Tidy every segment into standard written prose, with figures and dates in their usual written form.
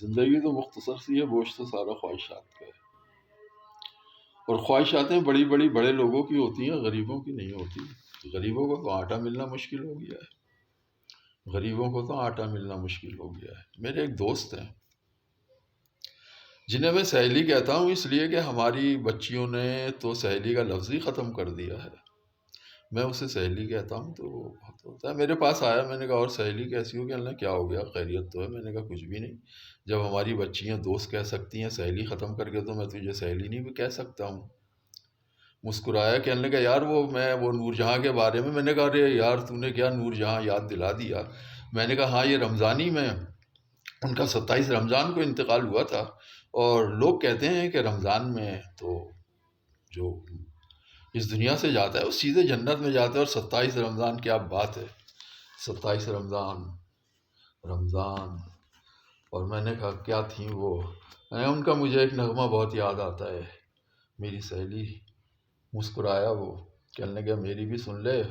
زندگی تو مختصر سی ہے، بوجھ تو سارا خواہشات کا ہے، اور خواہشاتیں بڑی بڑی بڑے لوگوں کی ہوتی ہیں، غریبوں کی نہیں ہوتی۔ غریبوں کو تو آٹا ملنا مشکل ہو گیا ہے، غریبوں کو تو آٹا ملنا مشکل ہو گیا ہے۔ میرے ایک دوست ہیں جنہیں میں سہیلی کہتا ہوں، اس لیے کہ ہماری بچیوں نے تو سہیلی کا لفظ ہی ختم کر دیا ہے۔ میں اسے سہیلی کہتا ہوں تو وہ بہت ہوتا ہے۔ میرے پاس آیا، میں نے کہا اور سہیلی کیسی ہو؟ کہ اللہ کیا ہو گیا، خیریت تو ہے؟ میں نے کہا کچھ بھی نہیں، جب ہماری بچیاں دوست کہہ سکتی ہیں سہیلی ختم کر کے، تو میں تجھے سہیلی نہیں بھی کہہ سکتا ہوں۔ مسکرایا، کہنے لگا یار وہ نور جہاں کے بارے میں نے کہا ارے یار تو نے کیا نور جہاں یاد دلا دیا۔ میں نے کہا ہاں، یہ رمضانی میں ان کا 27 رمضان کو انتقال ہوا تھا، اور لوگ کہتے ہیں کہ رمضان میں تو جو اس دنیا سے جاتا ہے وہ سیدھے جنت میں جاتا ہے، اور 27 رمضان کیا بات ہے، 27 رمضان۔ اور میں نے کہا کیا تھیں وہ؟ ان کا مجھے ایک نغمہ بہت یاد آتا ہے، میری سہیلی۔ مسکرایا وہ، کہنے لگا میری بھی سن لے۔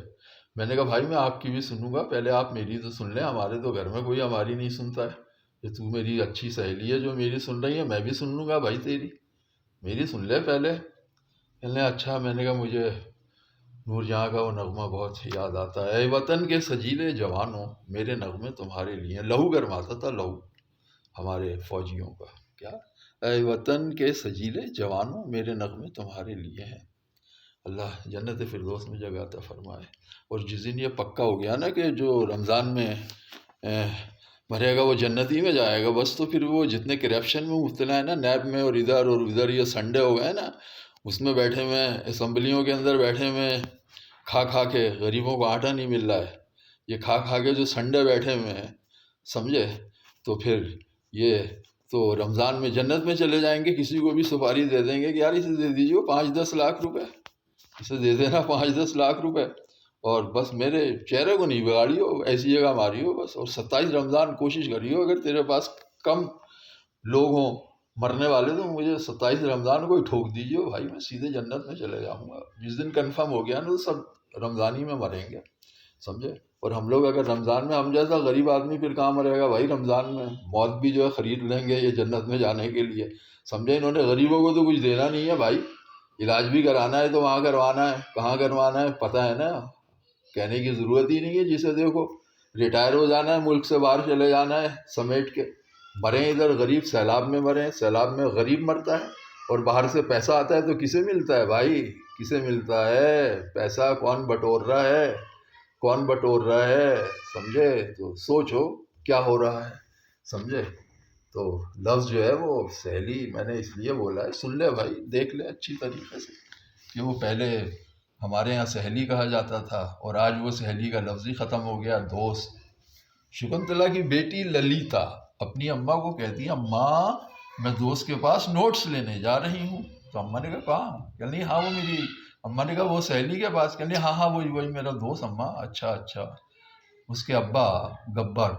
میں نے کہا بھائی میں آپ کی بھی سنوں گا، پہلے آپ میری تو سن لیں، ہمارے تو گھر میں کوئی ہماری نہیں سنتا ہے، کہ تو میری اچھی سہیلی ہے جو میری سن رہی ہے، میں بھی سن لوں گا بھائی تیری، میری سن لے پہلے۔ کہنے لگا اچھا۔ میں نے کہا مجھے نور جہاں کا وہ نغمہ بہت یاد آتا ہے، اے وطن کے سجیلے جوانوں میرے نغمے تمہارے لیے ہیں۔ لہو گرماتا تھا، لہو ہمارے فوجیوں کا، کیا اے وطن کے سجیلے جوانوں میرے نغمے تمہارے لیے ہیں۔ اللہ جنت فردوس میں جگہ عطا فرمائے۔ اور جس دن یہ پکا ہو گیا نا کہ جو رمضان میں مرے گا وہ جنتی میں جائے گا، بس تو پھر وہ جتنے کرپشن میں مبتلا ہے نا، نیب میں اور ادھر یہ سنڈے ہو گئے نا، اس میں بیٹھے ہوئے اسمبلیوں کے اندر بیٹھے ہوئے کھا کے، غریبوں کو آٹا نہیں مل رہا ہے، یہ کھا کے جو سنڈے بیٹھے ہوئے ہیں، سمجھے؟ تو پھر یہ تو رمضان میں جنت میں چلے جائیں گے۔ کسی کو بھی سپاری دے دیں گے کہ یار اسے دے دیجیے 5-10 لاکھ روپے، اسے دے دینا 5-10 لاکھ روپے، اور بس میرے چہرے کو نہیں بگاڑی ہو، ایسی جگہ ماری ہو بس۔ اور 27 رمضان کوشش کری ہو، اگر تیرے پاس کم لوگ ہوں مرنے والے، تو مجھے 27 رمضان کو ہی ٹھوک دیجیے بھائی، میں سیدھے جنت میں چلے جاؤں گا۔ جس دن کنفرم ہو گیا نا تو سب رمضانی میں مریں گے، سمجھے؟ اور ہم لوگ اگر رمضان میں، ہم جیسا غریب آدمی پھر کہاں مرے گا بھائی رمضان میں؟ موت بھی جو ہے خرید لیں گے یہ جنت میں جانے کے لیے، سمجھے؟ انہوں نے غریبوں کو تو کچھ دینا نہیں ہے بھائی، علاج بھی کرانا ہے تو وہاں کروانا ہے، کہاں کروانا ہے پتہ ہے نا، کہنے کی ضرورت ہی نہیں ہے۔ جسے دیکھو ریٹائر ہو جانا ہے، ملک سے باہر چلے جانا ہے سمیٹ کے، مریں ادھر غریب سیلاب میں مریں، سیلاب میں غریب مرتا ہے، اور باہر سے پیسہ آتا ہے تو کسے ملتا ہے بھائی؟ کسے ملتا ہے پیسہ؟ کون بٹور رہا ہے؟ کون بٹور رہا ہے؟ سمجھے؟ تو سوچو کیا ہو رہا ہے، سمجھے؟ تو لفظ جو ہے وہ سہیلی میں نے اس لیے بولا ہے، سن لے بھائی، دیکھ لے اچھی طریقے سے، کہ وہ پہلے ہمارے ہاں سہیلی کہا جاتا تھا، اور آج وہ سہیلی کا لفظ ہی ختم ہو گیا، دوست۔ شکنتلا کی بیٹی للیتا اپنی اماں کو کہتی ہے اماں میں دوست کے پاس نوٹس لینے جا رہی ہوں۔ تو اماں نے کہا کہاں؟ کہ نہیں ہاں وہ میری، اماں نے کہا وہ سہیلی کے پاس؟ کہ نہیں ہاں وہی میرا دوست اماں۔ اچھا۔ اس کے ابا گبر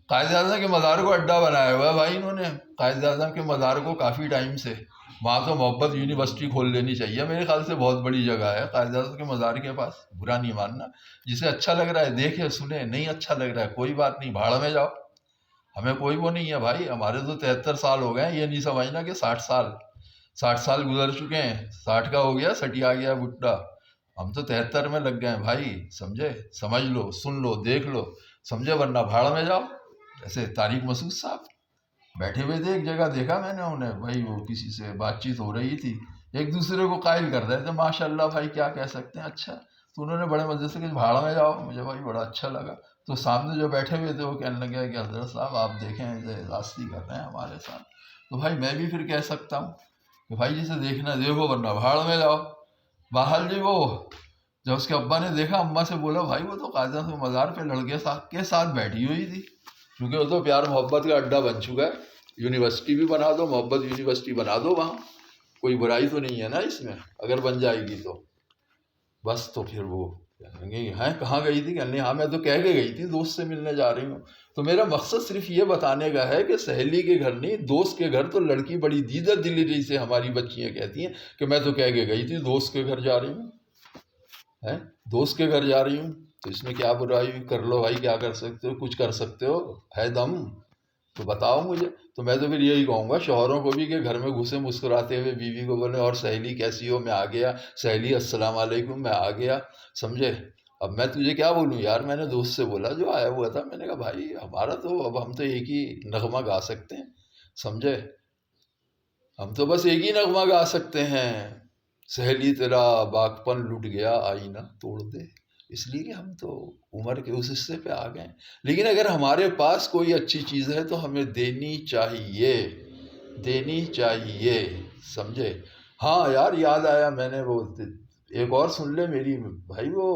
قائد اعظم کے مزار کو اڈا بنایا ہوا ہے بھائی انہوں نے، قائد اعظم کے مزار کو کافی ٹائم سے، وہاں تو محبت یونیورسٹی کھول لینی چاہیے میرے خیال سے، بہت بڑی جگہ ہے قائد اعظم کے مزار کے پاس۔ برا نہیں ماننا، جسے اچھا لگ رہا ہے دیکھے سنے، نہیں اچھا لگ رہا ہے کوئی بات نہیں، بھاڑ میں جاؤ، ہمیں کوئی وہ نہیں ہے بھائی۔ ہمارے تو 73 سال ہو گئے ہیں، یہ نہیں سمجھنا کہ 60 سال گزر چکے ہیں، 60 کا ہو گیا سٹیا گیا بڈھا، ہم تو 73 میں لگ گئے ہیں بھائی، سمجھے؟ سمجھ لو، سن لو، دیکھ لو، سمجھے؟ ورنہ بھاڑ میں جاؤ۔ جیسے طارق مسعود صاحب بیٹھے ہوئے تھے ایک جگہ، دیکھا میں نے انہیں بھائی، وہ کسی سے بات چیت ہو رہی تھی، ایک دوسرے کو قائل کر رہے تھے، ماشاء اللہ بھائی کیا کہہ سکتے ہیں، اچھا۔ تو انہوں نے بڑے مزے سے کہ بھاڑ میں جاؤ، مجھے بھائی بڑا اچھا لگا۔ تو سامنے جو بیٹھے ہوئے تھے وہ کہنے لگے کہ حضرت صاحب آپ دیکھیں زیادتی کر رہے ہیں ہمارے ساتھ۔ تو بھائی میں بھی پھر کہہ سکتا ہوں کہ بھائی جسے دیکھنا دیکھو ورنہ بھاڑ میں جاؤ۔ باہر جی وہ جب اس کے ابا نے دیکھا، اماں سے بولا بھائی وہ تو قائد اعظم کے مزار پہ لڑکے کے ساتھ بیٹھی ہوئی تھی، کیونکہ وہ تو پیار محبت کا اڈا بن چکا ہے، یونیورسٹی بھی بنا دو، محبت یونیورسٹی بنا دو، وہاں کوئی برائی تو نہیں ہے نا اس میں، اگر بن جائے گی تو بس۔ تو پھر وہ کہیں گے ہیں کہاں گئی تھی؟ کہنے ہاں میں تو کہہ کے گئی تھی دوست سے ملنے جا رہی ہوں۔ تو میرا مقصد صرف یہ بتانے کا ہے کہ سہیلی کے گھر نہیں، دوست کے گھر تو لڑکی بڑی دیدہ دلی سے ہماری بچیاں کہتی ہیں کہ میں تو کہہ کے گئی تھی دوست کے گھر جا رہی ہوں، دوست کے گھر جا رہی ہوں، تو اس میں کیا برائی؟ کر لو بھائی، کیا کر سکتے ہو؟ کچھ کر سکتے ہو؟ ہے دم تو بتاؤ مجھے. تو میں تو پھر یہی کہوں گا شوہروں کو بھی کہ گھر میں گھسے مسکراتے ہوئے بیوی کو بولے اور سہیلی کیسی ہو, میں آ گیا, سہیلی السلام علیکم, میں آ گیا, سمجھے. اب میں تجھے کیا بولوں یار, میں نے دوست سے بولا جو آیا ہوا تھا, میں نے کہا بھائی ہمارا تو اب ہم تو ایک ہی نغمہ گا سکتے ہیں, سمجھے, ہم تو بس ایک ہی نغمہ گا سکتے ہیں, سہیلی تیرا باغپن لٹ گیا آئینہ توڑ دے, اس لیے کہ ہم تو عمر کے اس حصے پہ آ گئے. لیکن اگر ہمارے پاس کوئی اچھی چیز ہے تو ہمیں دینی چاہیے, دینی چاہیے, سمجھے. ہاں یار یاد آیا, میں نے وہ ایک اور سن لے میری بھائی, وہ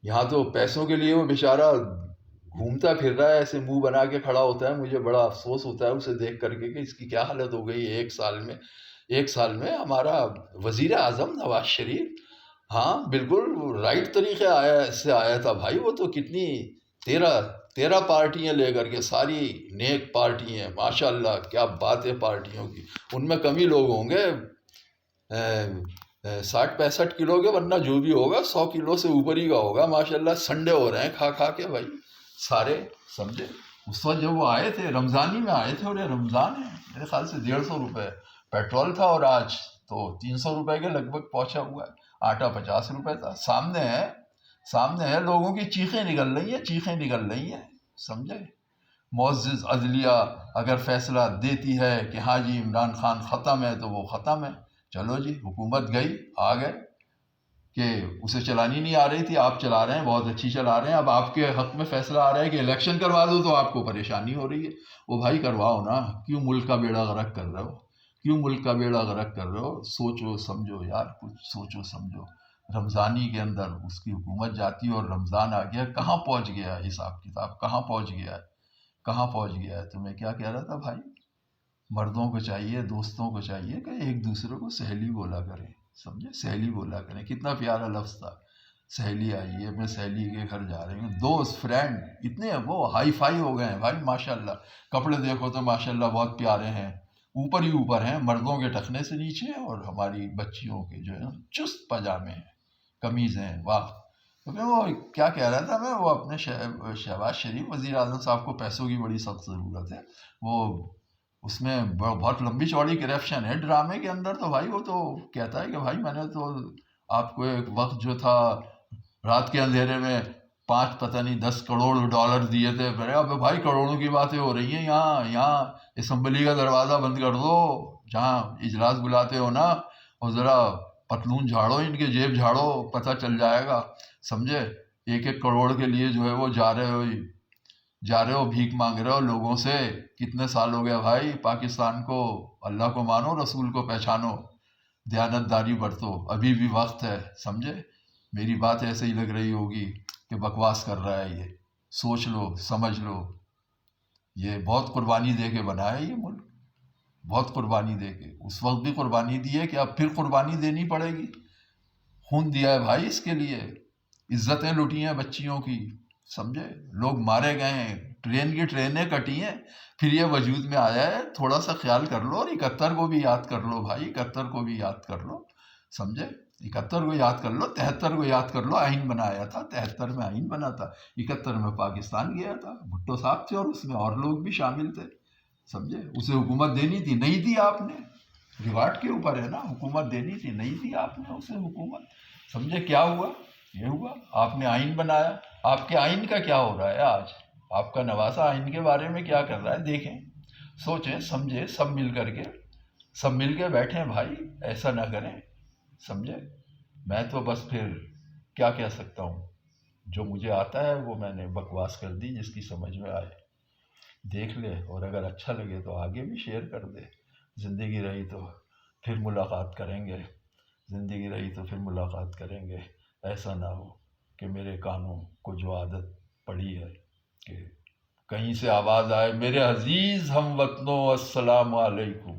یہاں تو پیسوں کے لیے وہ بیچارہ گھومتا پھر رہا ہے, ایسے منہ بنا کے کھڑا ہوتا ہے, مجھے بڑا افسوس ہوتا ہے اسے دیکھ کر کے کہ اس کی کیا حالت ہو گئی ہے 1 سال میں. ہمارا وزیر اعظم نواز شریف, ہاں بالکل رائٹ طریقے سے آیا تھا بھائی, وہ تو کتنی 13 پارٹیاں لے کر کے, ساری نیک پارٹی ہیں ماشاء اللہ, کیا بات ہے پارٹیوں کی. ان میں کم ہی لوگ ہوں گے 60-65 کلو کے, ورنہ جو بھی ہوگا 100 کلو سے اوپر ہی کا ہوگا ماشاء اللہ. سنڈے ہو رہے ہیں کھا کھا کے بھائی سارے, سمجھے. اس وقت جب وہ آئے تھے رمضان ہی میں آئے تھے, اور یہ رمضان ہے, میرے خیال سے 150 روپے پیٹرول تھا, اور آج تو 300 روپے کے لگ بھگ پہنچا ہوا ہے. آٹا 50 روپے تھا. سامنے ہے لوگوں کی چیخیں نکل رہی ہیں, سمجھے. معزز عدلیہ اگر فیصلہ دیتی ہے کہ ہاں جی عمران خان ختم ہے تو وہ ختم ہے, چلو جی حکومت گئی, آ گئے کہ اسے چلانی نہیں آ رہی تھی, آپ چلا رہے ہیں, بہت اچھی چلا رہے ہیں. اب آپ کے حق میں فیصلہ آ رہا ہے کہ الیکشن کروا دو, تو آپ کو پریشانی ہو رہی ہے. وہ بھائی کرواؤ نا, کیوں ملک کا بیڑا غرق کر رہے ہو, سوچو سمجھو یار, کچھ سوچو سمجھو. رمضانی کے اندر اس کی حکومت جاتی ہے اور رمضان آ گیا, کہاں پہنچ گیا ہے حساب کتاب, کہاں پہنچ گیا ہے. تو میں کیا کہہ رہا تھا بھائی, مردوں کو چاہیے, دوستوں کو چاہیے کہ ایک دوسرے کو سہیلی بولا کریں, سمجھے, سہیلی بولا کریں. کتنا پیارا لفظ تھا, سہیلی آئی ہے, میں سہیلی کے گھر جا رہی ہوں. دوست, فرینڈ, اتنے وہ ہائی فائی ہو گئے ہیں بھائی ماشاء اللہ. کپڑے دیکھو تو ماشاء اللہ بہت پیارے ہیں, اوپر ہی اوپر ہیں, مردوں کے ٹخنے سے نیچے, اور ہماری بچیوں کے جو ہے چست پاجامے ہیں, قمیض ہیں, واہ. تو میں وہ کیا کہہ رہا تھا, میں وہ اپنے شہباز شریف وزیر اعظم صاحب کو پیسوں کی بڑی سخت ضرورت ہے. وہ اس میں بہت لمبی چوڑی کرپشن ہے ڈرامے کے اندر. تو بھائی وہ تو کہتا ہے کہ بھائی میں نے تو آپ کو ایک وقت جو تھا رات کے اندھیرے میں 10 کروڑ ڈالر دیے تھے. اب بھائی کروڑوں کی باتیں ہو رہی ہیں یہاں اسمبلی کا دروازہ بند کر دو, جہاں اجلاس بلاتے ہو نا, اور ذرا پتلون جھاڑو, ان کے جیب جھاڑو, پتہ چل جائے گا, سمجھے. 1 کروڑ کے لیے جو ہے وہ جا رہے ہو بھیک مانگ رہے ہو لوگوں سے. کتنے سال ہو گیا بھائی پاکستان کو, اللہ کو مانو, رسول کو پہچانو, دیانتداری برتو, ابھی بھی وقت ہے, سمجھے. میری بات ایسے ہی لگ رہی ہوگی کہ بکواس کر رہا ہے یہ, سوچ لو, سمجھ لو. یہ بہت قربانی دے کے بنا ہے یہ ملک, بہت قربانی دے کے. اس وقت بھی قربانی دی ہے کہ اب پھر قربانی دینی پڑے گی. خون دیا ہے بھائی اس کے لیے, عزتیں لوٹی ہیں بچیوں کی, سمجھے. لوگ مارے گئے ہیں, ٹرینیں کٹی ہیں, پھر یہ وجود میں آیا ہے. تھوڑا سا خیال کر لو, اور 71 کو بھی یاد کر لو بھائی, 71 کو بھی یاد کر لو, سمجھے. 71 کو یاد کر لو, 73 کو یاد کر لو, آئین بنایا تھا, 73 میں آئین بنا تھا, 71 میں پاکستان گیا تھا, بھٹو صاحب تھے اور اس میں اور لوگ بھی شامل تھے, سمجھے. اسے حکومت دینی تھی, نہیں دی آپ نے, ریواٹ کے اوپر ہے نا, حکومت دینی تھی, نہیں دی آپ نے اسے حکومت, سمجھے. کیا ہوا, یہ ہوا, آپ نے آئین بنایا. آپ کے آئین کا کیا ہو رہا ہے آج, آپ کا نواسا آئین کے بارے میں کیا کر رہا ہے, دیکھیں, سوچیں, سمجھیں, سب مل کے بیٹھیں بھائی, ایسا نہ کریں, سمجھے. میں تو بس پھر کیا کہہ سکتا ہوں, جو مجھے آتا ہے وہ میں نے بکواس کر دی, جس کی سمجھ میں آئے دیکھ لے, اور اگر اچھا لگے تو آگے بھی شیئر کر دے. زندگی رہی تو پھر ملاقات کریں گے, ایسا نہ ہو کہ میرے کانوں کو جو عادت پڑی ہے کہ کہیں سے آواز آئے, میرے عزیز ہم وطنوں السلام علیکم.